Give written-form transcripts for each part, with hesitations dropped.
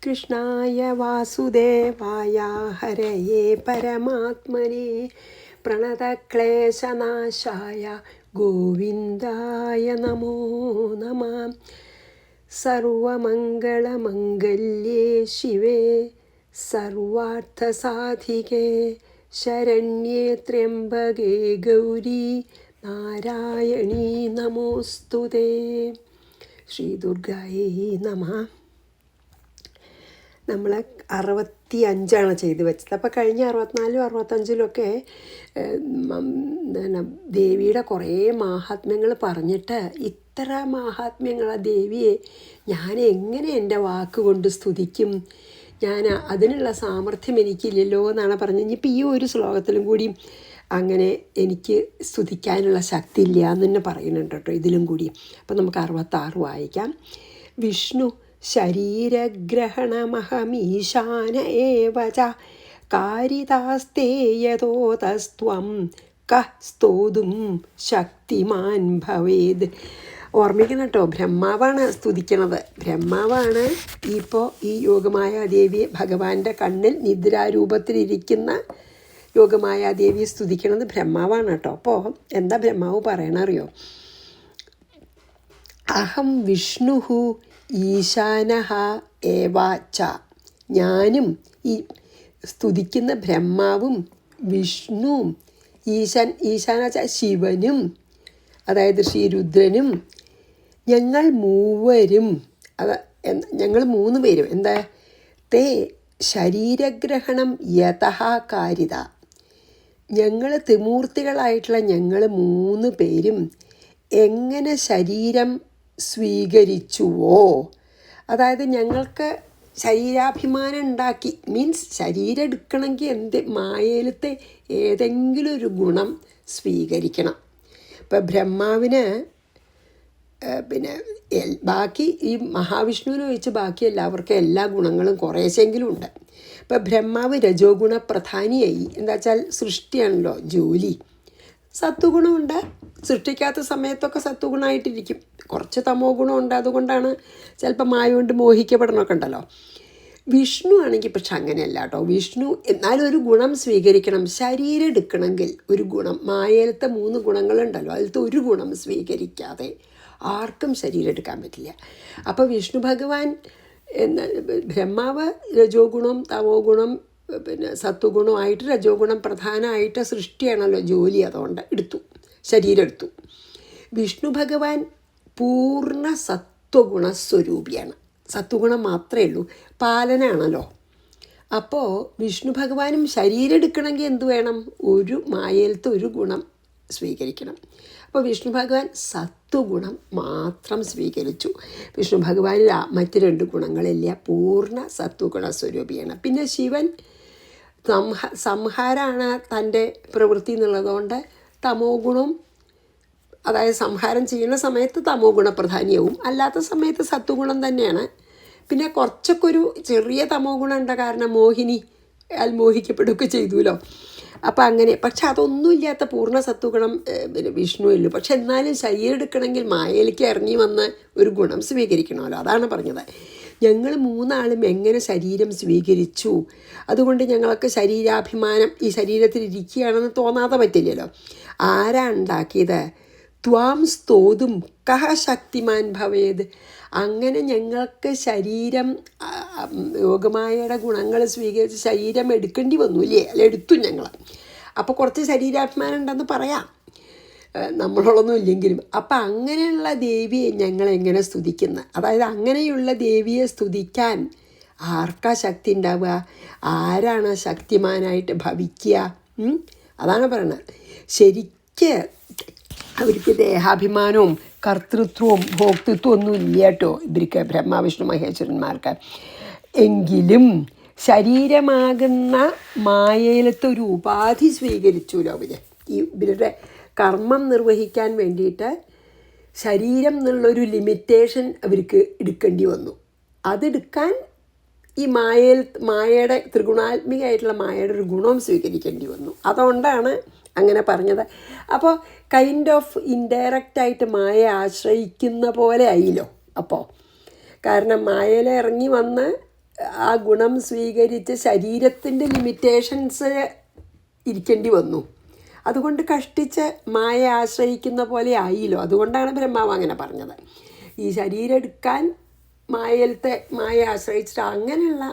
കൃഷ്ണായ വാസുദേവായ ഹരയേ പരമാത്മനെ പ്രണതക്ലേശനാശായ ഗോവിന്ദായ നമോ നമഃ. സർവമംഗളമംഗല്യേ ശിവേ സർവാർത്ഥസാധികേ ശരണ്യേ ത്രയംബകേ ഗൗരി നാരായണീ നമോസ്തുതേ. ശ്രീ ദുർഗായേ നമഃ. നമ്മൾ 65 ചെയ്ത് വെച്ചത്. അപ്പോൾ കഴിഞ്ഞ 64 65 ദേവിയുടെ കുറേ മാഹാത്മ്യങ്ങൾ പറഞ്ഞിട്ട് ഇത്ര മാഹാത്മ്യങ്ങൾ ആ ദേവിയെ ഞാൻ എങ്ങനെ എൻ്റെ വാക്കുകൊണ്ട് സ്തുതിക്കും, ഞാൻ അതിനുള്ള സാമർഥ്യം എനിക്കില്ലല്ലോ എന്നാണ് പറഞ്ഞത്. ഇനിയിപ്പോൾ ഈ ഒരു ശ്ലോകത്തിലും കൂടി അങ്ങനെ എനിക്ക് സ്തുതിക്കാനുള്ള ശക്തി ഇല്ല എന്ന് തന്നെ പറയുന്നുണ്ട് കേട്ടോ ഇതിലും കൂടി. അപ്പോൾ നമുക്ക് 66 വായിക്കാം. വിഷ്ണു ശരീരഗ്രഹണമഹമീശാന ഏവ ച കാരിതാസ്തേ യതോതസ്ത്വം കഃ സ്തോതും ശക്തിമാൻ ഭവേത്. ഓർമ്മിക്കണം കേട്ടോ, ബ്രഹ്മാവാണ് സ്തുതിക്കണത്. ബ്രഹ്മാവാണ് ഇപ്പോൾ ഈ യോഗമായ ദേവിയെ ഭഗവാന്റെ കണ്ണിൽ നിദ്രാരൂപത്തിലിരിക്കുന്ന യോഗമായ ദേവിയെ സ്തുതിക്കണത് ബ്രഹ്മാവാണ് കേട്ടോ. അപ്പോൾ എന്താ ബ്രഹ്മാവ് പറയണറിയോ? അഹം വിഷ്ണുഹു ഈശാനഹ ഏവാച്ച. ഞാനും ഈ സ്തുതിക്കുന്ന ബ്രഹ്മാവും വിഷ്ണുവും ഈശാനച്ച ശിവനും, അതായത് ശ്രീരുദ്രനും, ഞങ്ങൾ മൂവരും, ഞങ്ങൾ 3 പേരും എന്താ തേ ശരീരഗ്രഹണം യതഃ കാരിത. ഞങ്ങൾ ത്രിമൂർത്തികളായിട്ടുള്ള ഞങ്ങൾ 3 പേരും എങ്ങനെ ശരീരം സ്വീകരിച്ചുവോ, അതായത് ഞങ്ങൾക്ക് ശരീരാഭിമാനം ഉണ്ടാക്കി, മീൻസ് ശരീരം എടുക്കണമെങ്കിൽ മായയിലത്തെ ഏതെങ്കിലും ഒരു ഗുണം സ്വീകരിക്കണം. ഇപ്പം ബ്രഹ്മാവിന് പിന്നെ ബാക്കി ഈ മഹാവിഷ്ണുവിനെ വെച്ച് ബാക്കി എല്ലാവർക്കും എല്ലാ ഗുണങ്ങളും കുറേശ്ശെങ്കിലും ഉണ്ട്. ഇപ്പം ബ്രഹ്മാവ് രജോ ഗുണപ്രധാനിയായി. എന്താ വെച്ചാൽ സൃഷ്ടിയാണല്ലോ ജോലി. സത്വഗുണമുണ്ട്, സൃഷ്ടിക്കാത്ത സമയത്തൊക്കെ സത്വഗുണമായിട്ടിരിക്കും. കുറച്ച് തമോ ഗുണമുണ്ട്, അതുകൊണ്ടാണ് ചിലപ്പോൾ മായ കൊണ്ട് മോഹിക്കപ്പെടണമൊക്കെ ഉണ്ടല്ലോ. വിഷ്ണു ആണെങ്കിൽ പക്ഷെ അങ്ങനെയല്ല കേട്ടോ. വിഷ്ണു എന്നാലും ഒരു ഗുണം സ്വീകരിക്കണം. ശരീരം എടുക്കണമെങ്കിൽ ഒരു ഗുണം, മായയിലത്തെ 3 ഗുണങ്ങളുണ്ടല്ലോ, അതിലത്തെ ഒരു ഗുണം സ്വീകരിക്കാതെ ആർക്കും ശരീരം എടുക്കാൻ പറ്റില്ല. അപ്പോൾ വിഷ്ണു ഭഗവാൻ ബ്രഹ്മാവ് രജോ ഗുണം തമോ ഗുണം പിന്നെ സത്വഗുണമായിട്ട് രജോ ഗുണം പ്രധാനമായിട്ട് സൃഷ്ടിയാണല്ലോ ജോലി, അതുകൊണ്ട് ശരീരം എടുത്തു. വിഷ്ണു ഭഗവാൻ പൂർണ്ണ സത്വഗുണസ്വരൂപിയാണ്. സത്വഗുണം മാത്രമേ ഉള്ളൂ, പാലനാണല്ലോ. അപ്പോൾ വിഷ്ണു ഭഗവാനും ശരീരം എടുക്കണമെങ്കിൽ എന്ത് വേണം? ഒരു മായയിലത്തെ ഒരു ഗുണം സ്വീകരിക്കണം. അപ്പോൾ വിഷ്ണു ഭഗവാൻ സത്വഗുണം മാത്രം സ്വീകരിച്ചു. വിഷ്ണു ഭഗവാനിൽ മറ്റ് 2 ഗുണങ്ങളില്ല, പൂർണ്ണ സത്വഗുണ സ്വരൂപിയാണ്. പിന്നെ ശിവൻ സംഹാരമാണ് തൻ്റെ പ്രവൃത്തി എന്നുള്ളതുകൊണ്ട് തമോ ഗുണം, അതായത് സംഹാരം ചെയ്യുന്ന സമയത്ത് തമോ ഗുണപ്രധാനിയാവും, അല്ലാത്ത സമയത്ത് സത്വഗുണം തന്നെയാണ്. പിന്നെ കുറച്ചൊക്കെ ഒരു ചെറിയ തമോ ഗുണം ഉണ്ട്, കാരണം മോഹിനി മോഹിക്കപ്പെടുകയൊക്കെ ചെയ്തുല്ലോ. അപ്പം അങ്ങനെ. പക്ഷെ അതൊന്നുമില്ലാത്ത പൂർണ്ണ സത്വഗുണം വിഷ്ണുവല്ലോ. പക്ഷെ എന്നാലും ശരീരം എടുക്കണമെങ്കിൽ മായയിലേക്ക് ഇറങ്ങി വന്ന് ഒരു ഗുണം സ്വീകരിക്കണമല്ലോ. അതാണ് പറഞ്ഞത്. ഞങ്ങൾ 3 ആളും എങ്ങനെ ശരീരം സ്വീകരിച്ചു, അതുകൊണ്ട് ഞങ്ങൾക്ക് ശരീരാഭിമാനം ഈ ശരീരത്തിലിരിക്കുകയാണെന്ന് തോന്നാതെ പറ്റില്ലല്ലോ. ആരാ ഉണ്ടാക്കിയത്? ത്വാം സ്തോതും കഹ ശക്തിമാൻ ഭവേത്. അങ്ങനെ ഞങ്ങൾക്ക് ശരീരം യോഗമായയുടെ ഗുണങ്ങൾ സ്വീകരിച്ച് ശരീരം എടുക്കേണ്ടി വന്നു ഇല്ലേ? അല്ല, എടുത്തു ഞങ്ങൾ. അപ്പോൾ കുറച്ച് ശരീരാഭിമാനം ഉണ്ടെന്ന് പറയാം, നമ്മളോടൊന്നും ഇല്ലെങ്കിലും. അപ്പം അങ്ങനെയുള്ള ദേവിയെ ഞങ്ങൾ എങ്ങനെ സ്തുതിക്കുന്നത്? അതായത് അങ്ങനെയുള്ള ദേവിയെ സ്തുതിക്കാൻ ആർക്കാ ശക്തി ഉണ്ടാവുക? ആരാണ് ശക്തിമാനായിട്ട് ഭവിക്കുക? അതാണ് പറയുന്നത്. ശരിക്ക് അവർക്ക് ദേഹാഭിമാനവും കർത്തൃത്വവും ഭോക്തൃത്വവും ഒന്നും ഇല്ല കേട്ടോ ഇവർക്ക്, ബ്രഹ്മാവിഷ്ണു മഹേശ്വരന്മാർക്ക്. എങ്കിലും ശരീരമാകുന്ന മായയിലത്തെ ഒരു ഉപാധി സ്വീകരിച്ചുല്ലോ അവർ. ഇവരുടെ കർമ്മം നിർവഹിക്കാൻ വേണ്ടിയിട്ട് ശരീരം എന്നുള്ളൊരു ലിമിറ്റേഷൻ അവർക്ക് എടുക്കേണ്ടി വന്നു. അതെടുക്കാൻ ഈ മായയുടെ ത്രിഗുണാത്മികമായിട്ടുള്ള മായയുടെ ഒരു ഗുണം സ്വീകരിക്കേണ്ടി വന്നു. അതുകൊണ്ടാണ് അങ്ങനെ പറഞ്ഞത്. അപ്പോൾ കൈൻഡ് ഓഫ് ഇൻഡയറക്റ്റായിട്ട് മായ ആശ്രയിക്കുന്ന പോലെ ആയില്ലോ. അപ്പോൾ കാരണം മായയിൽ ഇറങ്ങി വന്ന് ആ ഗുണം സ്വീകരിച്ച് ശരീരത്തിൻ്റെ ലിമിറ്റേഷൻസ് ഇരിക്കേണ്ടി വന്നു. അതുകൊണ്ട് കഷ്ടിച്ച് മായയെ ആശ്രയിക്കുന്ന പോലെ ആയില്ലോ. അതുകൊണ്ടാണ് ബ്രഹ്മാവ് അങ്ങനെ പറഞ്ഞത്. ഈ ശരീരം എടുക്കാൻ മായയെ ആശ്രയിച്ചിട്ട് അങ്ങനെയുള്ള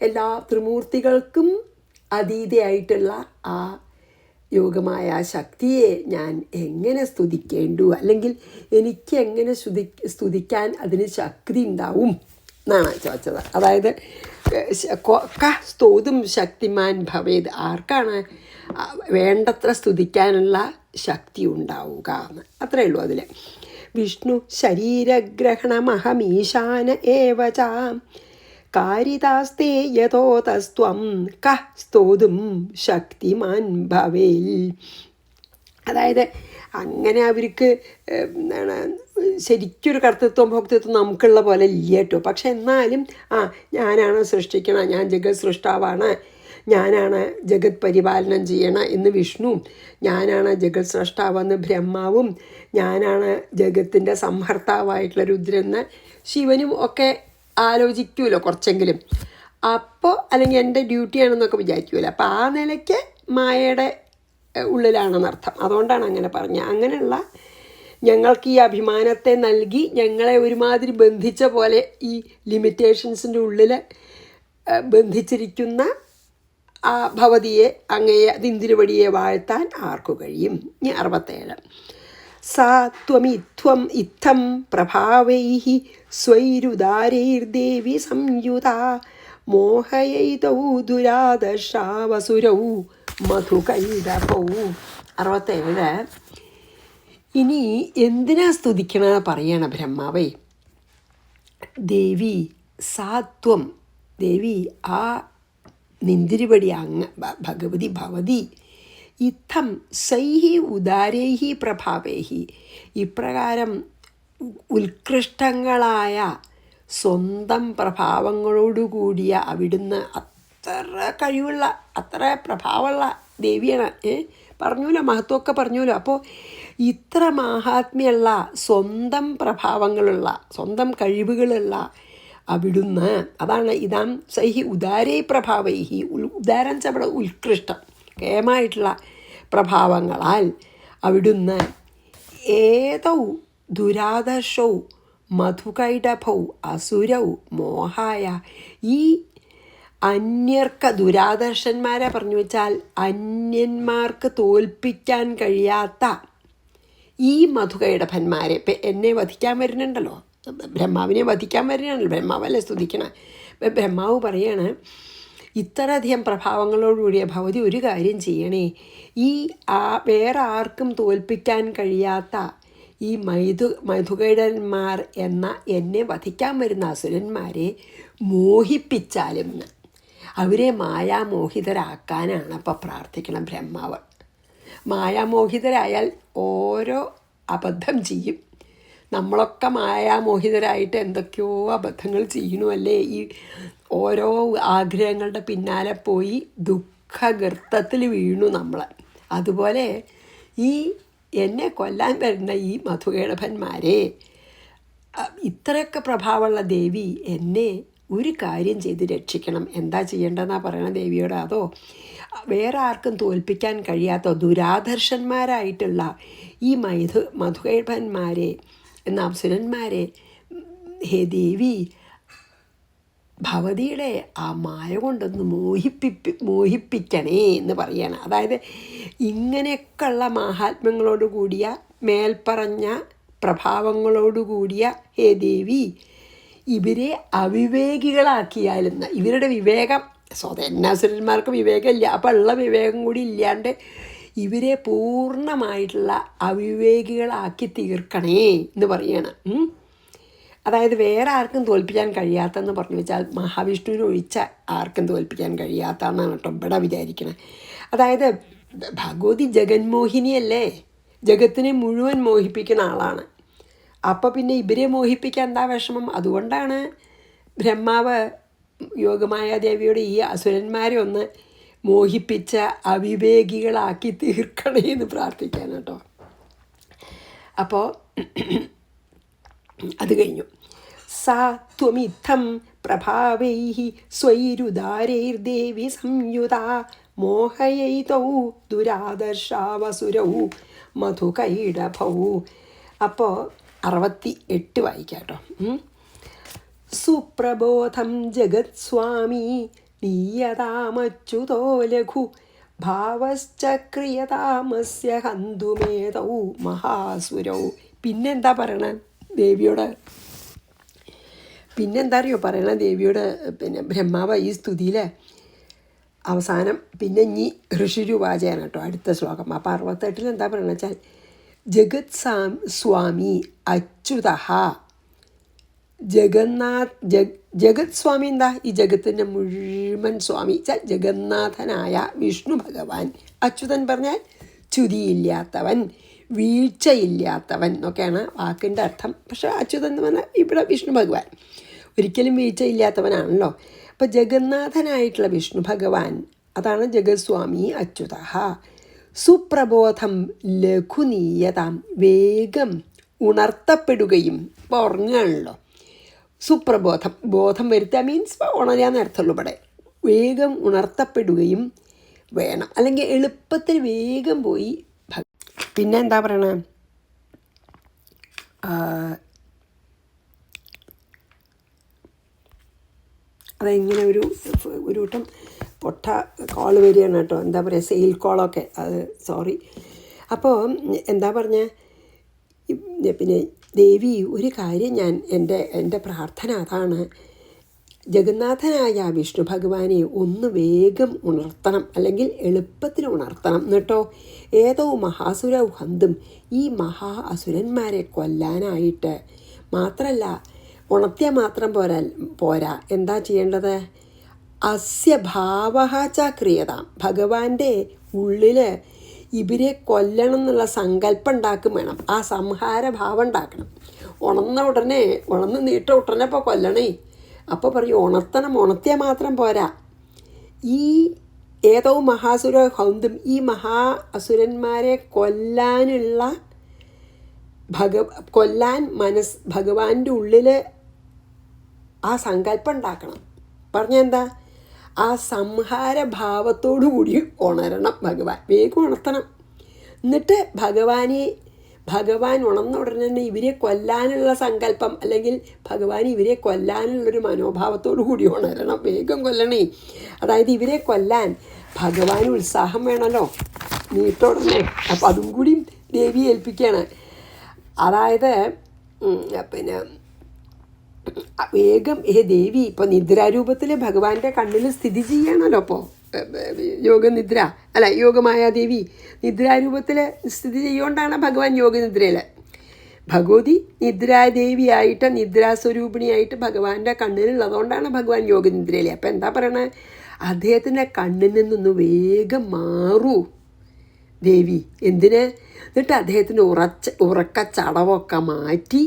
എല്ലാ ത്രിമൂർത്തികൾക്കും അതീതയായിട്ടുള്ള ആ യോഗമായ ശക്തിയെ ഞാൻ എങ്ങനെ സ്തുതിക്കേണ്ടു, അല്ലെങ്കിൽ എനിക്ക് എങ്ങനെ സ്തുതിക്കാൻ അതിന് ശക്തി ഉണ്ടാവും എന്നാണ് ചോദിച്ചത്. അതായത് സ്തോതും ശക്തിമാൻ ഭവേത്, ആർക്കാണ് വേണ്ടത്ര സ്തുതിക്കാനുള്ള ശക്തി ഉണ്ടാവുക എന്ന്. അത്രയേ ഉള്ളൂ അതിൽ. വിഷ്ണു ശരീരഗ്രഹണമഹമീശാന ഏവച കാരിതാസ്തേ യഥോതസ്ത്വം കഃ സ്തോതും ശക്തിമാൻ ഭവേൽ. അതായത് അങ്ങനെ അവർക്ക് എന്താണ് ശരിക്കൊരു കർത്തൃത്വം ഭോക്തൃത്വം നമുക്കുള്ള പോലെ ഇല്ല കേട്ടോ. പക്ഷെ എന്നാലും ഞാനാണ് സൃഷ്ടിക്കണം, ഞാൻ ജഗത് സൃഷ്ടാവാണ്, ഞാനാണ് ജഗത് പരിപാലനം ചെയ്യണം എന്ന് വിഷ്ണുവും, ഞാനാണ് ജഗത് സൃഷ്ടാവെന്ന് ബ്രഹ്മാവും, ഞാനാണ് ജഗത്തിൻ്റെ സംഹർത്താവായിട്ടുള്ള രുദ്രന്ന് ശിവനും ഒക്കെ ആലോചിക്കുമല്ലോ കുറച്ചെങ്കിലും. അപ്പോൾ അല്ലെങ്കിൽ എൻ്റെ ഡ്യൂട്ടിയാണെന്നൊക്കെ വിചാരിക്കുമല്ലോ. അപ്പോൾ ആ നിലയ്ക്ക് മായയുടെ ഉള്ളിലാണെന്നർത്ഥം. അതുകൊണ്ടാണ് അങ്ങനെ പറഞ്ഞത്. അങ്ങനെയുള്ള ഞങ്ങൾക്ക് ഈ അഭിമാനത്തെ നൽകി ഞങ്ങളെ ഒരുമാതിരി ബന്ധിച്ച പോലെ ഈ ലിമിറ്റേഷൻസിൻ്റെ ഉള്ളിൽ ബന്ധിച്ചിരിക്കുന്ന ആ ഭവതിയെ അങ്ങയെ ദിന്തിരുവടിയെ വാഴ്ത്താൻ ആർക്കു കഴിയും? 67. സാ ത്വമിത്വം ഇത്തം പ്രഭാവൈഃ സ്വൈരുദാരൈർദേവി സംയുതാ മോഹയൈതൗ ദുരാദർശാവസുരൗ മധുകൈടഭൗ. 67. ഇനി എന്തിനാ സ്തുതിക്കണ പറയണ ബ്രഹ്മാവേ. ദേവി സാത്വം, ദേവി ആ നിന്തിരിപടി ഭഗവതി ഭവതി ഇത്തം സൈഹി ഉദാരൈഹി പ്രഭാവേഹി, ഇപ്രകാരം ഉത്കൃഷ്ടങ്ങളായ സ്വന്തം പ്രഭാവങ്ങളോടുകൂടിയ അവിടുന്ന് അത്ര കഴിവുള്ള അത്ര പ്രഭാവമുള്ള ദേവിയാണ്. പറഞ്ഞൂല്ലോ, മഹത്വമൊക്കെ പറഞ്ഞൂല്ലോ. അപ്പോൾ ഇത്ര മഹാത്മ്യമുള്ള സ്വന്തം പ്രഭാവങ്ങളുള്ള സ്വന്തം കഴിവുകളുള്ള അവിടുന്ന്, അതാണ് ഇതാം സൈഹി ഉദാരൈ പ്രഭാവൈഹി, ഉദാരം ചവിടെ ഉത്കൃഷ്ടം കേമായിട്ടുള്ള പ്രഭാവങ്ങളാൽ അവിടുന്ന് ഏതൗ ദുരാദർശൗ മധുകൈടഭൗ അസുരൗ മോഹായ, ഈ അന്യർക്ക് ദുരാദർശന്മാരെ പറഞ്ഞു വെച്ചാൽ അന്യന്മാർക്ക് തോൽപ്പിക്കാൻ കഴിയാത്ത ഈ മധുകൈടഭന്മാരെ, ഇപ്പം എന്നെ വധിക്കാൻ വരുന്നുണ്ടല്ലോ, ബ്രഹ്മാവിനെ വധിക്കാൻ വരുന്നുണ്ടല്ലോ, ബ്രഹ്മാവല്ലേ സ്തുതിക്കണേ. ബ്രഹ്മാവ് പറയാണ് ഇത്രയധികം പ്രഭാവങ്ങളോടുകൂടിയ ഭവതി ഒരു കാര്യം ചെയ്യണേ, ഈ വേറെ ആർക്കും തോൽപ്പിക്കാൻ കഴിയാത്ത ഈ മധുകൈടന്മാർ എന്ന എന്നെ വധിക്കാൻ വരുന്ന അസുരന്മാരെ മോഹിപ്പിച്ചാലും അവരെ മായാമോഹിതരാക്കാനാണ് അപ്പം പ്രാർത്ഥിക്കണം ബ്രഹ്മാവ്. മായാമോഹിതരായാൽ ഓരോ അബദ്ധം ചെയ്യും. നമ്മളൊക്കെ മായാമോഹിതരായിട്ട് എന്തൊക്കെയോ അബദ്ധങ്ങൾ ചെയ്യണമല്ലേ, ഈ ഓരോ ആഗ്രഹങ്ങളുടെ പിന്നാലെ പോയി ദുഃഖഗർത്തത്തിൽ വീണു നമ്മൾ. അതുപോലെ ഈ എന്നെ കൊല്ലാൻ വരുന്ന ഈ മധുകേടഭന്മാരെ, ഇത്രയൊക്കെ പ്രഭാവമുള്ള ദേവി എന്നെ ഒരു കാര്യം ചെയ്ത് രക്ഷിക്കണം. എന്താ ചെയ്യേണ്ടതെന്നാണ് പറയണ ദേവിയോട്. അതോ വേറെ ആർക്കും തോൽപ്പിക്കാൻ കഴിയാത്ത ദുരാദർശന്മാരായിട്ടുള്ള ഈ മധുകൈടഭന്മാരെ എന്ന അസുരന്മാരെ ഹേ ദേവി ഭവതിയുടെ ആ മായ കൊണ്ടൊന്ന് മോഹിപ്പിക്കണേ എന്ന് പറയണം. അതായത് ഇങ്ങനെയൊക്കെയുള്ള മഹാത്മ്യങ്ങളോടുകൂടിയ മേൽപ്പറഞ്ഞ പ്രഭാവങ്ങളോടുകൂടിയ ഹേ ദേവി ഇവരെ അവിവേകികളാക്കിയാലും, ഇവരുടെ വിവേകം സ്വതന്നാസുരന്മാർക്ക് വിവേകമില്ല, അപ്പം ഉള്ള വിവേകം കൂടി ഇല്ലാണ്ട് ഇവരെ പൂർണ്ണമായിട്ടുള്ള അവിവേകികളാക്കി തീർക്കണേ എന്ന് പറയണം. അതായത് വേറെ ആർക്കും തോൽപ്പിക്കാൻ കഴിയാത്തെന്ന് പറഞ്ഞു വെച്ചാൽ മഹാവിഷ്ണുവിനെ ഒഴിച്ച ആർക്കും തോൽപ്പിക്കാൻ കഴിയാത്തതെന്നാണ് കേട്ടോ ഇവിടെ വിചാരിക്കണേ. അതായത് ഭഗവതി ജഗന്മോഹിനിയല്ലേ, ജഗത്തിനെ മുഴുവൻ മോഹിപ്പിക്കുന്ന ആളാണ്. അപ്പോൾ പിന്നെ ഇവരെ മോഹിപ്പിക്കാൻ എന്താ വിഷമം? അതുകൊണ്ടാണ് ബ്രഹ്മാവ് യോഗമായ ദേവിയോട് ഈ അസുരന്മാരെ ഒന്ന് മോഹിപ്പിച്ച അവിവേകികളാക്കി തീർക്കണേ എന്ന് പ്രാർത്ഥിക്കാൻ കേട്ടോ. അപ്പോൾ അത് കഴിഞ്ഞു. സ സാ ത്വമിത്തം പ്രഭാവൈഃ സ്വൈരുദാരൈർദേവി സംയുതാ മോഹയൈതൗ ദുരാദർശാവസുരൗ മധുകൈടഭൗ. അപ്പോൾ 68 വായിക്കാം കേട്ടോ. സുപ്രബോധം ജഗത്സ്വാമി നീയതാമച്യുതോ ലഘു ഭാവശ്ചക്രിയതാമസ്യ ഹന്തുമേതൗ മഹാസുരൗ. പിന്നെന്താ പറയണേ ദേവിയോട്? പിന്നെന്താ അറിയോ പറയണ ദേവിയോട്? പിന്നെ ബ്രഹ്മാവ് ഈ സ്തുതിയിൽ അവസാനം പിന്നെ ഇനി ഋഷിരുവാചയാണ് കേട്ടോ അടുത്ത ശ്ലോകം. അപ്പോൾ 68 എന്താ പറയണ വെച്ചാൽ ജഗത് സ്വാമി അച്യുത ജഗത് സ്വാമി എന്താ? ഈ ജഗത്തിൻ്റെ മുഴുവൻ സ്വാമി ജഗന്നാഥനായ വിഷ്ണു ഭഗവാൻ. അച്യുതൻ പറഞ്ഞാൽ ച്യുതിയില്ലാത്തവൻ, വീഴ്ചയില്ലാത്തവൻ എന്നൊക്കെയാണ് വാക്കിൻ്റെ അർത്ഥം. പക്ഷേ അച്യുതൻ എന്ന് പറഞ്ഞാൽ ഇവിടെ വിഷ്ണു ഭഗവാൻ ഒരിക്കലും വീഴ്ചയില്ലാത്തവനാണല്ലോ. അപ്പോൾ ജഗന്നാഥനായിട്ടുള്ള വിഷ്ണു ഭഗവാൻ അതാണ് ജഗത്സ്വാമി അച്യുത. സുപ്രബോധം ലഘുനീയതാം, വേഗം ഉണർത്തപ്പെടുകയും. ഇപ്പോൾ ഉറങ്ങുകയാണല്ലോ, സുപ്രബോധം ബോധം വരുത്തുക മീൻസ് ഉണരാന്ന് അർത്ഥമുള്ളൂ. ഇവിടെ വേഗം ഉണർത്തപ്പെടുകയും വേണം, അല്ലെങ്കിൽ എളുപ്പത്തിൽ വേഗം പോയി. പിന്നെ എന്താ പറയണേ? അതെങ്ങനെ ഒരു വട്ടം പൊട്ട കോൾ വരികയാണ് കേട്ടോ. എന്താ പറയുക, സെയിൽ കോളൊക്കെ, അത് സോറി. അപ്പോൾ എന്താ പറഞ്ഞ, പിന്നെ ദേവി ഒരു കാര്യം എൻ്റെ പ്രാർത്ഥന അതാണ്, ജഗന്നാഥനായ വിഷ്ണു ഭഗവാനെ ഒന്ന് വേഗം ഉണർത്തണം, അല്ലെങ്കിൽ എളുപ്പത്തിൽ ഉണർത്തണം എന്നിട്ടോ. ഏതോ മഹാസുരൗ ഹന്തും, ഈ മഹാ അസുരന്മാരെ കൊല്ലാനായിട്ട്. മാത്രമല്ല ഉണർത്തിയാൽ മാത്രം പോരാ, എന്താ ചെയ്യേണ്ടത്? അസ്യ ഭാവഃ ച ക്രിയതാം, ഭഗവാന്റെ ഉള്ളിൽ ഇവരെ കൊല്ലണം എന്നുള്ള സങ്കല്പം ഉണ്ടാക്കും വേണം. ആ സംഹാര ഭാവം ഉണ്ടാക്കണം. ഉണർന്ന് നീട്ട ഉടനെ ഇപ്പോൾ കൊല്ലണേ. അപ്പോൾ പറയും ഉണർത്തിയാൽ മാത്രം പോരാ. ഈ ഏതോ മഹാസുര ഹൗന്തും, ഈ മഹാ അസുരന്മാരെ കൊല്ലാനുള്ള ഭഗവാന്റെ ഉള്ളിൽ ആ സങ്കല്പം ഉണ്ടാക്കണം. പറഞ്ഞെന്താ? ആ സംഹാരഭാവത്തോടു കൂടി ഉണരണം ഭഗവാൻ, വേഗം ഉണർത്തണം. എന്നിട്ട് ഭഗവാൻ ഉണർന്ന ഉടനെ തന്നെ ഇവരെ കൊല്ലാനുള്ള സങ്കല്പം, അല്ലെങ്കിൽ ഭഗവാൻ ഇവരെ കൊല്ലാനുള്ളൊരു മനോഭാവത്തോടു കൂടി ഉണരണം, വേഗം കൊല്ലണേ. അതായത് ഇവരെ കൊല്ലാൻ ഭഗവാന് ഉത്സാഹം വേണമല്ലോ, നീട്ടോടനെ. അപ്പം അതും കൂടി ദേവി ഏൽപ്പിക്കുകയാണ്. അതായത് പിന്നെ വേഗം ദേവി ഇപ്പോൾ നിദ്രാരൂപത്തിൽ ഭഗവാന്റെ കണ്ണിൽ സ്ഥിതി ചെയ്യണമല്ലോ. ഇപ്പോൾ യോഗമായ ദേവി നിദ്രാരൂപത്തിൽ സ്ഥിതി ചെയ്യുകൊണ്ടാണ് ഭഗവാൻ യോഗനിദ്രയിൽ. ഭഗവതി നിദ്രാദേവിയായിട്ട് നിദ്രാസ്വരൂപിണിയായിട്ട് ഭഗവാന്റെ കണ്ണിലുള്ളതുകൊണ്ടാണ് ഭഗവാൻ യോഗനിദ്രയിൽ. അപ്പം എന്താ പറയണത്? അദ്ദേഹത്തിൻ്റെ കണ്ണിൽ നിന്നൊന്ന് വേഗം മാറൂ ദേവി. എന്തിന്? എന്നിട്ട് അദ്ദേഹത്തിൻ്റെ ഉറക്ക ചടവൊക്കെ മാറ്റി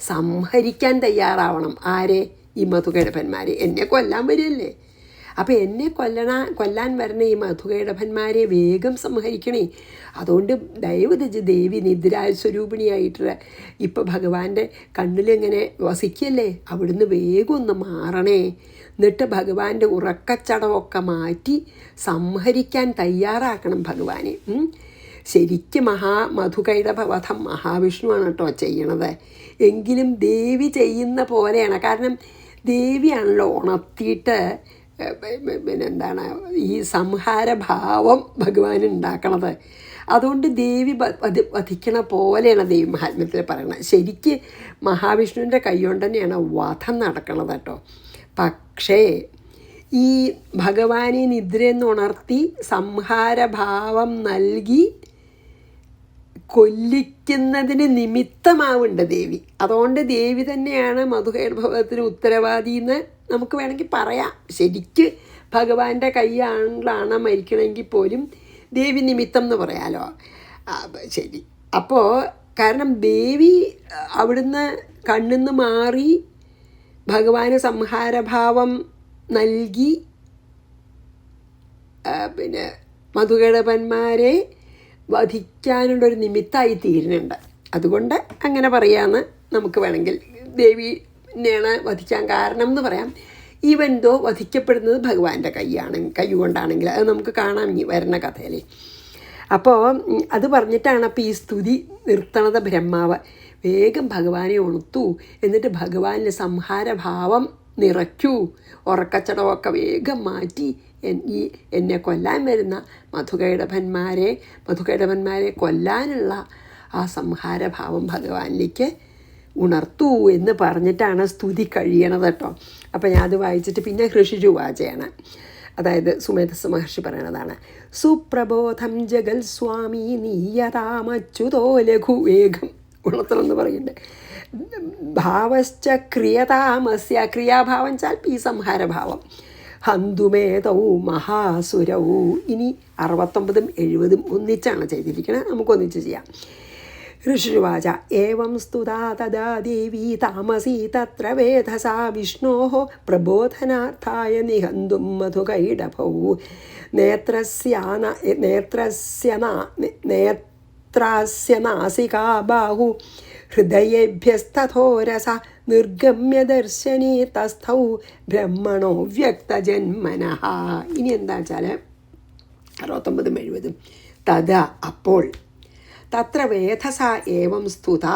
സംഹരിക്കാൻ തയ്യാറാവണം. ആരെ? ഈ മധുകൈടഭന്മാരെ. എന്നെ കൊല്ലാൻ വരികയല്ലേ. അപ്പോൾ എന്നെ കൊല്ലാൻ വരണ ഈ മധുകൈടഭന്മാരെ വേഗം സംഹരിക്കണേ. അതുകൊണ്ട് ദയവതിച്ച് ദേവി നിദ്രാസ്വരൂപിണിയായിട്ട് ഇപ്പോൾ ഭഗവാന്റെ കണ്ണിലിങ്ങനെ വസിക്കല്ലേ, അവിടുന്ന് വേഗം ഒന്ന് മാറണേ. എന്നിട്ട് ഭഗവാന്റെ ഉറക്കച്ചടവൊക്കെ മാറ്റി സംഹരിക്കാൻ തയ്യാറാക്കണം ഭഗവാനെ. ശരിക്കും മധുകൈടഭവധം മഹാവിഷ്ണുവാണ് കേട്ടോ ചെയ്യണത്. എങ്കിലും ദേവി ചെയ്യുന്ന പോലെയാണ്. കാരണം ദേവിയാണല്ലോ ഉണർത്തിയിട്ട് പിന്നെന്താണ് ഈ സംഹാരഭാവം ഭഗവാൻ ഉണ്ടാക്കണത്. അതുകൊണ്ട് ദേവി വധിക്കണ പോലെയാണ് ദേവി മഹാത്മ്യത്തിൽ പറയണത്. ശരിക്ക് മഹാവിഷ്ണുവിൻ്റെ കൈകൊണ്ട് തന്നെയാണ് വധം നടക്കണത് കേട്ടോ. പക്ഷേ ഈ ഭഗവാനെ നിദ്രയെന്ന് ഉണർത്തി സംഹാരഭാവം നൽകി കൊല്ലിക്കുന്നതിന് നിമിത്തമാവുണ്ട് ദേവി. അതുകൊണ്ട് ദേവി തന്നെയാണ് മധുകൈടഭവത്തിന് ഉത്തരവാദി എന്ന് നമുക്ക് വേണമെങ്കിൽ പറയാം. ശരിക്ക് ഭഗവാന്റെ കൈയാണാണ് മരിക്കണമെങ്കിൽ പോലും ദേവി നിമിത്തം എന്ന് പറയാലോ. ശരി. അപ്പോൾ കാരണം ദേവി അവിടുന്ന് കണ്ണിന്ന് മാറി ഭഗവാന് സംഹാരഭാവം നൽകി പിന്നെ മധുകൈടഭന്മാരെ വധിക്കാനുള്ളൊരു നിമിത്തമായി തീരുന്നുണ്ട്. അതുകൊണ്ട് അങ്ങനെ പറയാമെന്ന് നമുക്ക് വേണമെങ്കിൽ ദേവി വിഷ്ണുവിനെയാണ് വധിക്കാൻ കാരണം എന്ന് പറയാം. ഈവൻതോ വധിക്കപ്പെടുന്നത് ഭഗവാന്റെ കൈ കൊണ്ടാണെങ്കിൽ അത് നമുക്ക് കാണാം ഇനി വരുന്ന കഥയിൽ. അപ്പോൾ അത് പറഞ്ഞിട്ടാണ് അപ്പോൾ ഈ സ്തുതി നിർത്തണത് ബ്രഹ്മാവ്. വേഗം ഭഗവാനെ ഉണർത്തു, എന്നിട്ട് ഭഗവാനിൽ സംഹാരഭാവം നിറയ്ക്കൂ, ഉറക്കച്ചടവൊക്കെ വേഗം മാറ്റി എന്നെ കൊല്ലാൻ വരുന്ന മധുകൈടഭന്മാരെ കൊല്ലാനുള്ള ആ സംഹാരഭാവം ഭഗവാനിലേക്ക് ഉണർത്തു എന്ന് പറഞ്ഞിട്ടാണ് സ്തുതി കഴിയണത് കേട്ടോ. അപ്പോൾ ഞാൻ അത് വായിച്ചിട്ട് പിന്നെ ഋഷിരുവാചയാണ്, അതായത് സുമേധസ് മഹർഷി പറയണതാണ്. സുപ്രബോധം ജഗൽ സ്വാമി നീയതാമച്യുതോ ലഘു വേഗം ഉണർത്തണമെന്ന് പറയുന്നുണ്ട്. ഭാവശ്ച ക്രിയതാമസ്യ, ക്രിയാഭാവം ചാൽ ഈ സംഹാരഭാവം. ഹന്തുമേതൗ മഹാസുരൗ. ഇനി 69ഉം 70ഉം ഒന്നിച്ചാണ് ചെയ്തിരിക്കുന്നത്, നമുക്കൊന്നിച്ച് ചെയ്യാം. ഋഷിരുവാച ഏവം സ്തുതാ തദാ ദേവി താമസീ തത്ര വേധസാ വിഷ്ണോഃ പ്രബോധനാർത്ഥായ നിഹന്തും മധുകൈടഭൗ നേത്രസ്യ നാസികാ ബാഹു ഹൃദയേഭ്യസ്തഥോരസ നിർഗമ്യ ദർശനീ തസ്ഥൗ ബ്രഹ്മണോ വ്യക്തജന്മനഃ. ഇനി എന്താ വെച്ചാൽ 69ഉം 70ഉം. തഥാ അപ്പോൾ, തത്ര വേധസ ഏവം സ്തുത,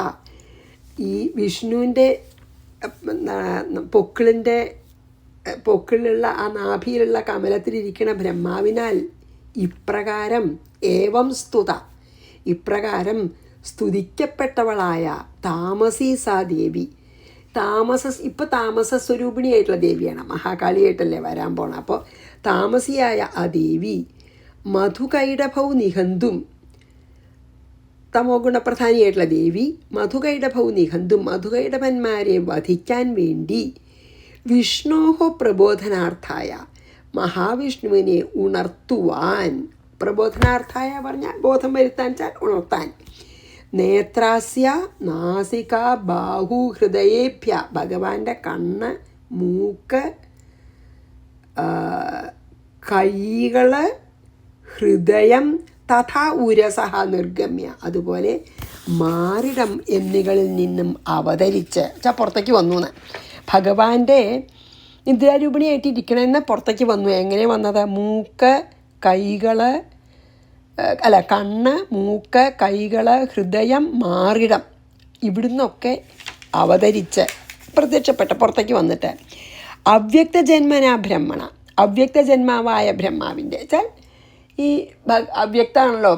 ഈ വിഷ്ണുവിൻ്റെ പൊക്കിളിലുള്ള ആ നാഭിയിലുള്ള കമലത്തിലിരിക്കുന്ന ബ്രഹ്മാവിനാൽ ഇപ്രകാരം ഏവം സ്തുത, ഇപ്രകാരം സ്തുതിക്കപ്പെട്ടവളായ താമസീ സാ ദേവി. ഇപ്പോൾ താമസ സ്വരൂപിണിയായിട്ടുള്ള ദേവിയാണ്, മഹാകാളിയായിട്ടല്ലേ വരാൻ പോണം. അപ്പോൾ താമസിയായ ആ ദേവി മധുകൈടഭൗ നിഹന്തും, തമോ ഗുണപ്രധാനിയായിട്ടുള്ള ദേവി മധുകൈടഭൗ നിഹന്തും, മധുകൈടഭന്മാരെ വധിക്കാൻ വേണ്ടി വിഷ്ണോഹ പ്രബോധനാർത്ഥായ, മഹാവിഷ്ണുവിനെ ഉണർത്തുവാൻ, പ്രബോധനാർത്ഥായ പറഞ്ഞാൽ ബോധം വരുത്താൻ വെച്ചാൽ ഉണർത്താൻ. നേത്രാസ്യ നാസിക ബാഹു ഹൃദയേഭ്യ, ഭഗവാന്റെ കണ്ണ്, മൂക്ക്, കൈകള്, ഹൃദയം, തഥാ ഉരസഹ നിർഗമ്യ, അതുപോലെ മാറിടം എന്നികളിൽ നിന്നും അവതരിച്ച് പുറത്തേക്ക് വന്നു എന്ന്. ഭഗവാന്റെ നിദ്രാരൂപിണിയായിട്ടിരിക്കണമെന്ന് പുറത്തേക്ക് വന്നു. എങ്ങനെ വന്നത്? കണ്ണ്, മൂക്ക്, കൈകള്, ഹൃദയം, മാറിടം, ഇവിടുന്നൊക്കെ അവതരിച്ച് പുറത്തേക്ക് വന്നിട്ട് അവ്യക്തജന്മനാ ബ്രഹ്മണ, അവ്യക്തജന്മാവായ ബ്രഹ്മാവിൻ്റെ വെച്ചാൽ ഈ അവ്യക്തമാണല്ലോ,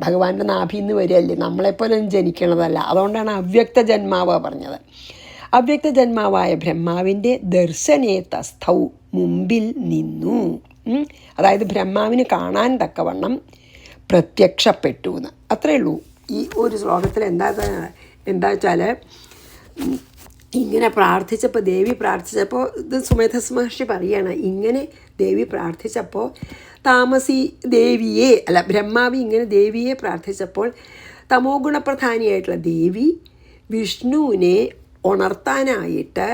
ഭഗവാന്റെ നാഭിന്ന് വരികയല്ലേ, നമ്മളെപ്പോലെ ജനിക്കണതല്ല. അതുകൊണ്ടാണ് അവ്യക്ത ജന്മാവ് പറഞ്ഞത്. അവ്യക്ത ജന്മാവായ ബ്രഹ്മാവിൻ്റെ ദർശനേ തസ്ഥൗ, മുമ്പിൽ നിന്നു. അതായത് ബ്രഹ്മാവിന് കാണാൻ തക്കവണ്ണം പ്രത്യക്ഷപ്പെട്ടു എന്ന്. അത്രയേ ഉള്ളൂ ഈ ഒരു ശ്ലോകത്തിൽ. എന്താ വെച്ചാൽ ഇങ്ങനെ പ്രാർത്ഥിച്ചപ്പോൾ, ദേവി പ്രാർത്ഥിച്ചപ്പോൾ, ഇത് സുമേധസ് മഹർഷി പറയുകയാണ്, ഇങ്ങനെ ദേവി പ്രാർത്ഥിച്ചപ്പോൾ ബ്രഹ്മാവി ഇങ്ങനെ ദേവിയെ പ്രാർത്ഥിച്ചപ്പോൾ തമോ ഗുണപ്രധാനിയായിട്ടുള്ള ദേവി വിഷ്ണുവിനെ ഉണർത്താനായിട്ട്,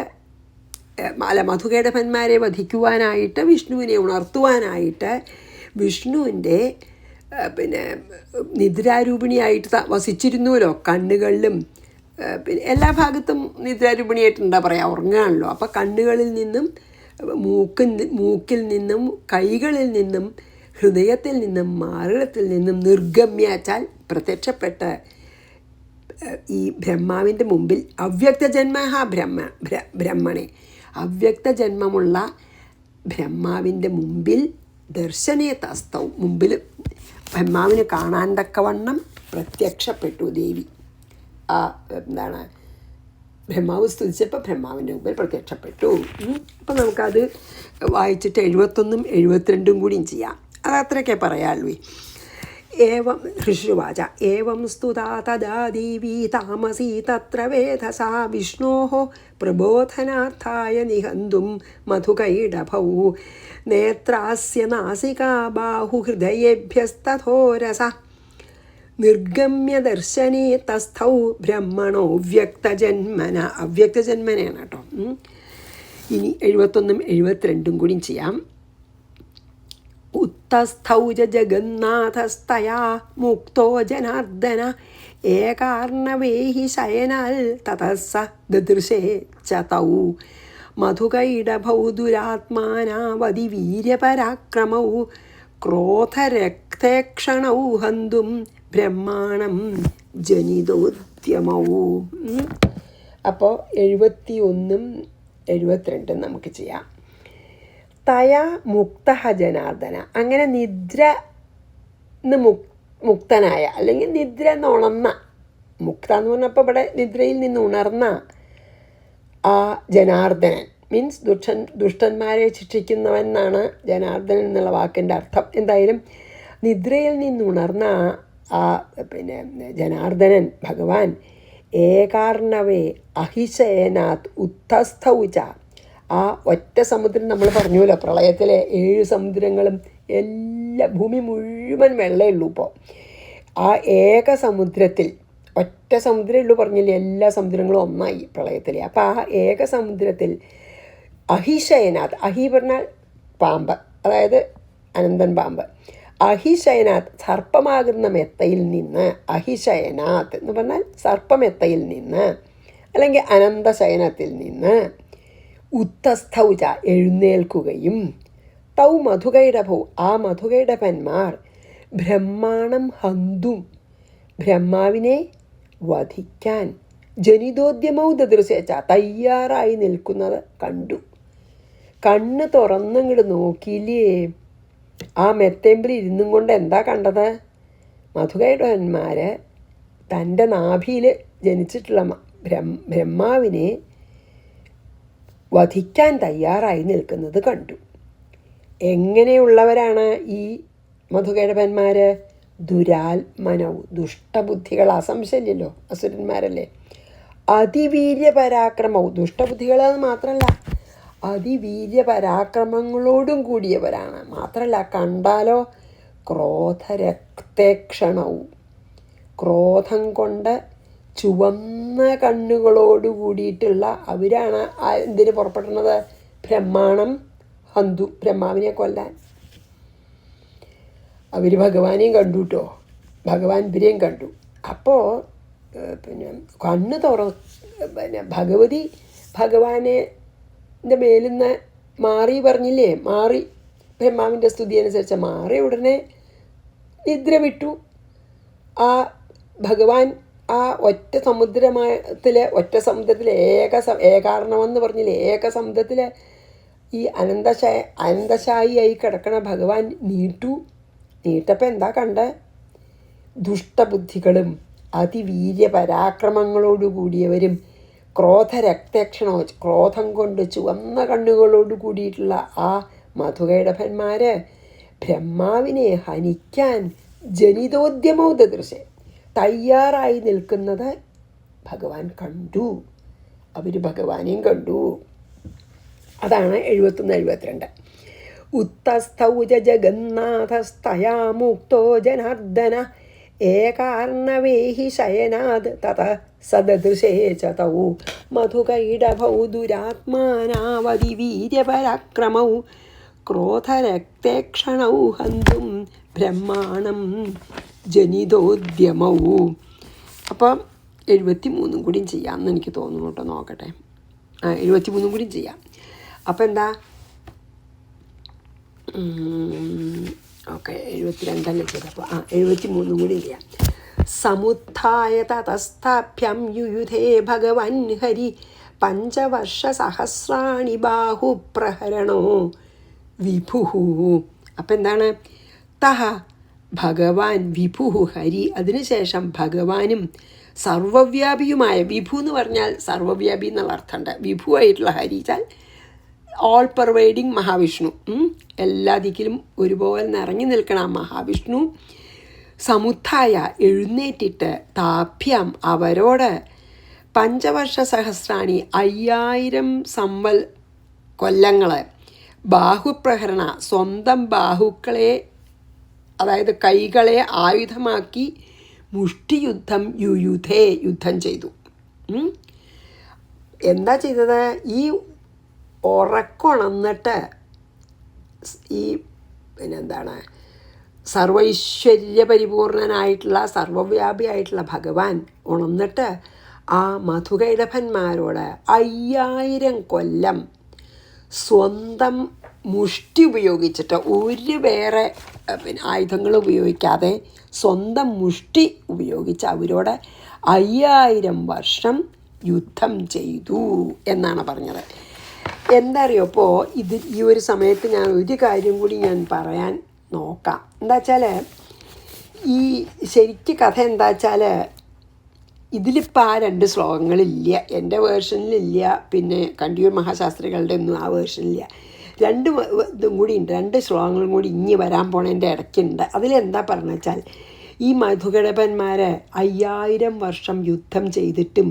മധുകൈടഭന്മാരെ വധിക്കുവാനായിട്ട്, വിഷ്ണുവിനെ ഉണർത്തുവാനായിട്ട് വിഷ്ണുവിൻ്റെ നിദ്രാരൂപിണിയായിട്ട് വസിച്ചിരുന്നുവല്ലോ, കണ്ണുകളിലും എല്ലാ ഭാഗത്തും നിദ്രാരൂപിണിയായിട്ട് എന്താ പറയുക, ഉറങ്ങുകയാണല്ലോ. അപ്പോൾ കണ്ണുകളിൽ നിന്നും, മൂക്കിൽ നിന്നും, കൈകളിൽ നിന്നും, ഹൃദയത്തിൽ നിന്നും, മാറിടത്തിൽ നിന്നും നിർഗമ്യാച്ചാൽ പ്രത്യക്ഷപ്പെട്ട് ഈ ബ്രഹ്മാവിൻ്റെ മുമ്പിൽ അവ്യക്തജന്മ ബ്രഹ്മണെ, അവ്യക്തജന്മമുള്ള ബ്രഹ്മാവിൻ്റെ മുമ്പിൽ ദർശനേ തസ്തൗ, മുമ്പിൽ ബ്രഹ്മാവിന് കാണാൻ തക്കവണ്ണം പ്രത്യക്ഷപ്പെട്ടു ദേവി. ബ്രഹ്മാവ് സ്തുതിച്ചപ്പോൾ ബ്രഹ്മാവിൻ്റെ മുമ്പിൽ പ്രത്യക്ഷപ്പെട്ടു. അപ്പം നമുക്കത് വായിച്ചിട്ട് 71ഉം 72ഉം കൂടിയും ചെയ്യാം. അത് അത്രയൊക്കെ പറയാമല്ലോ. ഏവം ഋഷിവാച ഏവം സ്തുതാ തദാ ദേവി താമസീ തത്ര വേധസാ വിഷ്ണോഃ പ്രബോധനാർത്ഥായ നിഹന്തും മധുകൈടഭൗ നേത്രാസ്യ നാസികാ ബാഹു ഹൃദയേഭ്യസ്തഥോരസ നിർഗമ്യ ദർശനേ തസ്ഥൗ ബ്രഹ്മണോ വ്യക്തജന്മന. അവ്യക്തജന്മനാണ് കേട്ടോ. ഇനി 71ഉം 72ഉം കൂടിയും ചെയ്യാം. ഉത്തസ്ഥൗ ജഗന്നാഥസ്തയാ മുക്തോ ജനാർദ്ദന ഏകാർണവേഹി ശയനാൽ തതസ്സ ദദൃശേ ച തൗ മധുകൈടഭൗ ദുരാത്മാനാവതി വീര്യപരാക്രമൗ ക്രോധരക്തേക്ഷണൗ ഹന്തും ബ്രഹ്മാണം ജനിതോദ്യമൗ. അപ്പോൾ 71 72 നമുക്ക് ചെയ്യാം. തയാ മുക്ത ജനാർദ്ദന, അങ്ങനെ നിദ്ര മുക്തനായ അല്ലെങ്കിൽ നിദ്ര ഉണർന്ന, മുക്ത എന്ന് പറഞ്ഞപ്പോൾ ഇവിടെ നിദ്രയിൽ നിന്ന് ഉണർന്ന ആ ജനാർദ്ദനൻ മീൻസ് ദുഷ്ടന്മാരെ ശിക്ഷിക്കുന്നവൻ എന്നാണ് ജനാർദ്ദനൻ എന്നുള്ള വാക്കിൻ്റെ അർത്ഥം. എന്തായാലും നിദ്രയിൽ നിന്നുണർന്ന ആ ജനാർദ്ദനൻ ഭഗവാൻ ഏകാർണവേ അഹിശയനാഥ് ഉത്തസ്ഥൗച, ആ ഒറ്റ സമുദ്രം നമ്മൾ പറഞ്ഞുല്ലോ, പ്രളയത്തിലെ 7 സമുദ്രങ്ങളും എല്ലാ ഭൂമി മുഴുവൻ വെള്ളമേ ഉള്ളൂ. ഇപ്പോൾ ആ ഏക സമുദ്രത്തിൽ, ഒറ്റ സമുദ്രമേ ഉള്ളൂ പറഞ്ഞില്ലേ, എല്ലാ സമുദ്രങ്ങളും ഒന്നായി പ്രളയത്തിൽ. അപ്പോൾ ആ ഏക സമുദ്രത്തിൽ അഹിശയനാഥ്, അഹി പറഞ്ഞാൽ പാമ്പ്, അതായത് അനന്തൻ പാമ്പ്, അഹിശയനാഥ് സർപ്പമാകുന്ന മെത്തയിൽ നിന്ന്, അഹിശയനാഥ് എന്ന് പറഞ്ഞാൽ സർപ്പമെത്തയിൽ നിന്ന് അല്ലെങ്കിൽ അനന്തശയനത്തിൽ നിന്ന്, ഉത്തസ്ഥൗച എഴുന്നേൽക്കുകയും, തൗ മധുകൈടഭൗ ആ മധുകൈടഭന്മാർ, ബ്രഹ്മാണം ഹന്തും ബ്രഹ്മാവിനെ വധിക്കാൻ, ജനിതോദ്യമൗ ദദൃശേച്ച തയ്യാറായി നിൽക്കുന്നത് കണ്ടു. കണ്ണ് തുറന്നങ്ങോട്ട് നോക്കിയില്ലേ, ആ മെത്തേമ്പിൽ ഇരുന്നും കൊണ്ട് എന്താ കണ്ടത്? മധുകൈടവന്മാർ തൻ്റെ നാഭിയിൽ ജനിച്ചിട്ടുള്ള ബ്രഹ്മാവിനെ വധിക്കാൻ തയ്യാറായി നിൽക്കുന്നത് കണ്ടു. എങ്ങനെയുള്ളവരാണ് ഈ മധുകൈടവന്മാർ? ദുരാത്മനൗ, ദുഷ്ടബുദ്ധികൾ, അസംശയമില്ലല്ലോ, അസുരന്മാരല്ലേ. അതിവീര്യപരാക്രമവും, ദുഷ്ടബുദ്ധികളെന്ന് മാത്രമല്ല അതിവീര്യപരാക്രമങ്ങളോടും കൂടിയവരാണ്. മാത്രമല്ല കണ്ടാലോ ക്രോധരക്തേക്ഷണവും, ക്രോധം കൊണ്ട് ചുവന്ന കണ്ണുകളോട് കൂടിയിട്ടുള്ള അവരാണ് എന്തിന് പുറപ്പെടുന്നത്? ബ്രഹ്മാണം ഹന്തു, ബ്രഹ്മാവിനെ കൊല്ലാൻ. അവർ ഭഗവാനെയും കണ്ടു കേട്ടോ, ഭഗവാൻ ഇവരെയും കണ്ടു. അപ്പോൾ കണ്ണ് ഭഗവാന്റെ മേലിൽ നിന്ന് മാറി പറഞ്ഞില്ലേ, മാറി ബ്രഹ്മാവിൻ്റെ സ്തുതി അനുസരിച്ച് മാറി ഉടനെ നിദ്ര വിട്ടു. ആ ഭഗവാൻ ആ ഒറ്റ സമുദ്രത്തിലെ ഏകാർണമെന്ന് പറഞ്ഞില്ലേ, ഏക സമുദ്രത്തിലെ ഈ അനന്തശായിയായി കിടക്കണ ഭഗവാൻ നീട്ടപ്പോൾ എന്താ കണ്ട? ദുഷ്ടബുദ്ധികളും അതിവീര്യപരാക്രമങ്ങളോടു കൂടിയവരും ക്രോധരക്തക്ഷണോ, ക്രോധം കൊണ്ട് ചുവന്ന കണ്ണുകളോട് കൂടിയിട്ടുള്ള ആ മധുകൈടഭന്മാർ ബ്രഹ്മാവിനെ ഹനിക്കാൻ ജനിതോദ്യമോ ദദൃശേ തയ്യാറായി നിൽക്കുന്നത് ഭഗവാൻ കണ്ടു. അവർ ഭഗവാനെയും കണ്ടു. അതാണ് 71 72. ഉത്തസ്ഥൗച ജഗന്നാഥസ്തയാ മുക്തോ ജനാർദ്ദന ഏകാർണവേഹി ശയനാദ് തത സദൃശേ ച തൗ മധുകൈടഭൗ ദുരാത്മാനാവതി വീര്യപരാക്രമൗ ക്രോധരക്തേക്ഷണൗ ഹന്തും ബ്രഹ്മാണം ജനിതോദ്യമൗ. അപ്പം 73 കൂടിയും ചെയ്യാമെന്ന് എനിക്ക് തോന്നുന്നു കേട്ടോ, നോക്കട്ടെ. 73 കൂടിയും ചെയ്യാം. അപ്പം എന്താ, ഓക്കെ 72 ചെയ്തപ്പോൾ 73 കൂടി ചെയ്യാം. സമുത്ഥായ തതസ്ഥാഭ്യം യുയുധേ ഭഗവൻ ഹരി പഞ്ചവർഷസഹസ്രാണി ബാഹുപ്രഹരണോ വിഭുഹു. അപ്പം എന്താണ്? തഹ ഭഗവാൻ വിഭുഹു ഹരി, അതിനുശേഷം ഭഗവാനും സർവവ്യാപിയുമായ, വിഭു എന്ന് പറഞ്ഞാൽ സർവവ്യാപി എന്നുള്ള അർത്ഥമുണ്ട്. വിഭുവായിട്ടുള്ള ഹരിച്ചാൽ ഓൾ പെർവൈഡിങ് മഹാവിഷ്ണു, എല്ലാ ദിക്കിലും ഒരുപോലെ നിറഞ്ഞു നിൽക്കണ മഹാവിഷ്ണു. സമുത്ഥായ എഴുന്നേറ്റിട്ട്, താഭ്യം അവരോട്, പഞ്ചവർഷ സഹസ്രാണി 5000 കൊല്ലങ്ങൾ, ബാഹുപ്രഹരണ സ്വന്തം ബാഹുക്കളെ അതായത് കൈകളെ ആയുധമാക്കി മുഷ്ടിയുദ്ധം യുയുധേ യുദ്ധം ചെയ്തു. എന്താ ചെയ്തത്? ഈ ഉറക്കൊണന്നിട്ട് ഈ സർവൈശ്വര്യപരിപൂർണനായിട്ടുള്ള സർവവ്യാപിയായിട്ടുള്ള ഭഗവാൻ ഉണർന്നിട്ട് ആ മധുകൈടഭന്മാരോട് 5000 കൊല്ലം സ്വന്തം മുഷ്ടി ഉപയോഗിച്ചിട്ട് ഒരു വേറെ ആയുധങ്ങൾ ഉപയോഗിക്കാതെ സ്വന്തം മുഷ്ടി ഉപയോഗിച്ച് അവരോട് 5000 വർഷം യുദ്ധം ചെയ്തു എന്നാണ് പറഞ്ഞത്. എന്താ അറിയോ, അപ്പോൾ ഈ ഒരു സമയത്ത് ഞാൻ ഒരു കാര്യം കൂടി ഞാൻ പറയാൻ നോക്കാം. എന്താ വെച്ചാൽ ഈ ശരിക്ക് കഥ എന്താ വെച്ചാൽ ഇതിലിപ്പോൾ ആ 2 ശ്ലോകങ്ങളില്ല, എൻ്റെ വേർഷനിലില്ല, പിന്നെ കണ്ടിയൂർ മഹാശാസ്ത്രികളുടെ ഒന്നും ആ വേർഷനിലില്ല. 2 ഇതും കൂടി ഉണ്ട്, 2 ശ്ലോകങ്ങളും കൂടി ഇനി വരാൻ പോണതിൻ്റെ ഇടയ്ക്കുണ്ട്. അതിലെന്താ പറഞ്ഞ വെച്ചാൽ ഈ മധുകടപന്മാർ 5000 വർഷം യുദ്ധം ചെയ്തിട്ടും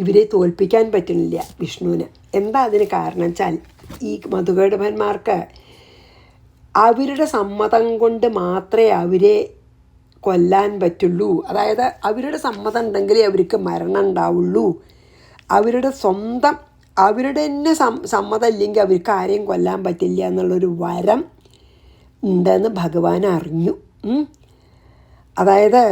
ഇവരെ തോൽപ്പിക്കാൻ പറ്റുന്നില്ല വിഷ്ണുവിന്. എന്താ അതിന് കാരണം വെച്ചാൽ ഈ മധുകടപന്മാർക്ക് അവരുടെ സമ്മതം കൊണ്ട് മാത്രമേ അവരെ കൊല്ലാൻ പറ്റുള്ളൂ. അതായത് അവരുടെ സമ്മതം ഉണ്ടെങ്കിലേ അവർക്ക് മരണം ഉണ്ടാവുള്ളൂ. അവരുടെ തന്നെ സമ്മതം ഇല്ലെങ്കിൽ അവർക്ക് ആരെയും കൊല്ലാൻ പറ്റില്ല എന്നുള്ളൊരു വരം ഉണ്ടെന്ന് ഭഗവാൻ അറിഞ്ഞു. അതായത്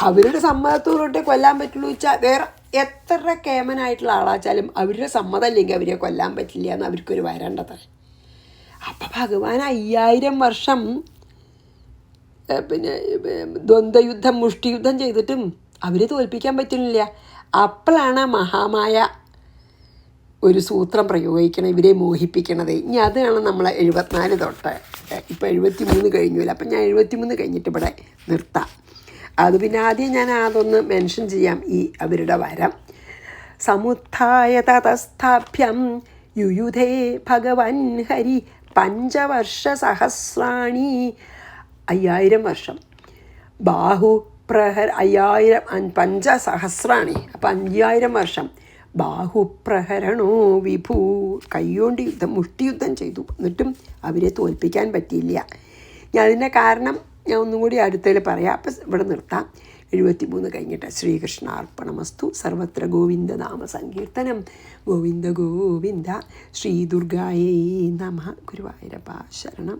അവരുടെ സമ്മതത്തോടെ കൊല്ലാൻ പറ്റുള്ളൂ വെച്ചാൽ വേറെ എത്ര കേമനായിട്ടുള്ള ആളാച്ചാലും അവരുടെ സമ്മതം ഇല്ലെങ്കിൽ അവരെ കൊല്ലാൻ പറ്റില്ല എന്ന് അവർക്കൊരു വരണ്ടത്ര. അപ്പം ഭഗവാൻ 5000 വർഷം പിന്നെ ദ്വന്ദ്വയുദ്ധം മുഷ്ടിയുദ്ധം ചെയ്തിട്ടും അവരെ തോൽപ്പിക്കാൻ പറ്റുന്നില്ല. അപ്പോഴാണ് മഹാമായ ഒരു സൂത്രം പ്രയോഗിക്കണം ഇവരെ മോഹിപ്പിക്കണത്. ഇനി അതാണ് നമ്മൾ 74 തൊട്ട് ഇപ്പോൾ 73 കഴിഞ്ഞില്ല. അപ്പം ഞാൻ 73 കഴിഞ്ഞിട്ട് ഇവിടെ നിർത്താം. അത് പിന്നെ ആദ്യം ഞാൻ അതൊന്ന് മെൻഷൻ ചെയ്യാം, ഈ അവരുടെ വരം. സമുത്ഥായ തതസ്ഥാഭ്യം യുയുധേ ഭഗവൻ ഹരി 5 വർഷസഹസ്രാണി 5000 വർഷം ബാഹുപ്രഹര 5000 5 അപ്പം 5000 വർഷം ബാഹുപ്രഹരണോ വിഭൂ കൈകൊണ്ട് മുഷ്ടിയുദ്ധം ചെയ്തു. എന്നിട്ടും അവരെ തോൽപ്പിക്കാൻ പറ്റിയില്ല. ഞാൻ അതിൻ്റെ കാരണം ഞാൻ ഒന്നും കൂടി അടുത്തതിൽ പറയാം. അപ്പം ഇവിടെ നിർത്താം. 73 കഴിഞ്ഞിട്ട്. ശ്രീകൃഷ്ണാർപ്പണമസ്തു. സർവത്ര ഗോവിന്ദ നാമ സങ്കീർത്തനം. ഗോവിന്ദ ഗോവിന്ദ. ശ്രീ ദുർഗായൈ നമഃ. ഗുരുവായൂരപ്പ ശരണം.